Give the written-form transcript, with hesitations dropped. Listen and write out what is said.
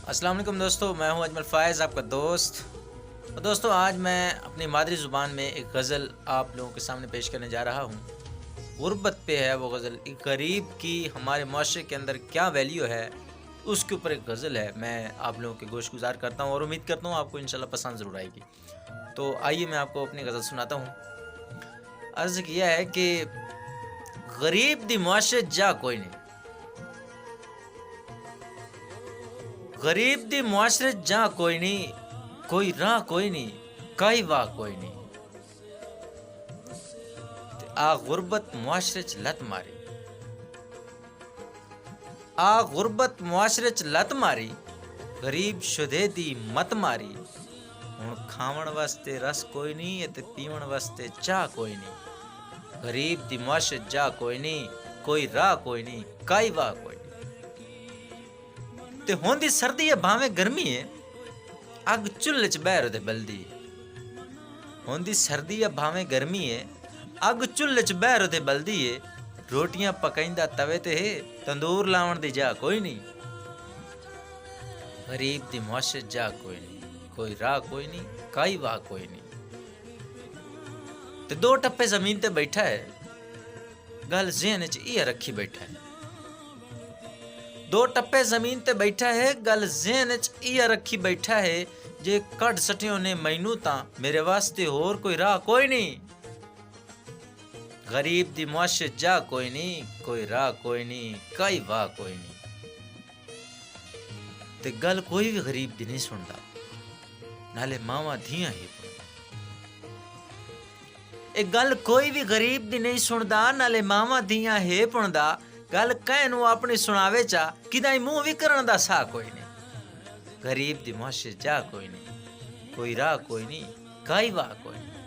अस्सलाम वालेकुम दोस्तों, मैं हूं अजमल फ़ायज़, आपका दोस्त। और दोस्तों, आज मैं अपनी मादरी ज़ुबान में एक गज़ल आप लोगों के सामने पेश करने जा रहा हूं। गुर्बत पे है वो गज़ल। एक गरीब की हमारे माशरे के अंदर क्या वैल्यू है, उसके ऊपर एक गज़ल है। मैं आप लोगों के गोश गुज़ार करता हूं और उम्मीद करता हूं आपको इंशाल्लाह पसंद ज़रूर आएगी। तो आइए मैं आपको अपनी गज़ल सुनाता हूँ। अर्ज़ किया है कि गरीब दी मुआशरे जा कोई नहीं, गरीब दी मुआशरे जा कोई नहीं, कोई राह कोई नहीं, काई वाह कोई नहीं। ते आ गुरबत मुआशरे च लत मारी, आ गुरबत मुआशरे च लत मारी, गरीब शुदे दी मत मारी। हुण खावण वास्ते रस कोई नहीं ते पीवण वास्ते चाह कोई नहीं। गरीब दी मुआशरे जा कोई नहीं, कोई राह कोई नहीं, काई वाह कोई नहीं। ते होंदी सर्दी है भावें गर्मी है, अग चुल्हे च बैर ते बलदी है। होंदी सर्दी है भावें गर्मी है, अग चुल्हे च बैर ते बलदी है। रोटियां पकाइंदा तवे ते है, तंदूर लावण दी जा कोई नहीं। गरीब दी मुआशरे जा कोई नहीं, कोई राह कोई नहीं, काई वाह कोई नहीं। ते दो टप्पे जमीन ते बैठा है, गल ज़हन च इह रखी बैठा है। दो टप्पे जमीन ते बैठा है, गल ज़हन च इह रखी बैठा है। जे कढ सटियो ने मैनू तां मेरे वास्ते होर कोई राह कोई नहीं। गरीब दी मुआशरे जा कोई नहीं, कोई राह कोई नहीं, काई वाह कोई नहीं। ते गल कोई भी गरीब दी नहीं सुनदा, नाले मावां धियां ही। ए गल कोई भी गरीब दी नहीं सुनदा, नाले मावां धियां हे पुणदा। गल कहनू अपनी सुनावे चा, किदाई मुंह भी करन दा सा कोई नहीं। गरीब दी मुआशरे जा कोई नहीं, कोई राह कोई नहीं, काई वाह कोई नहीं।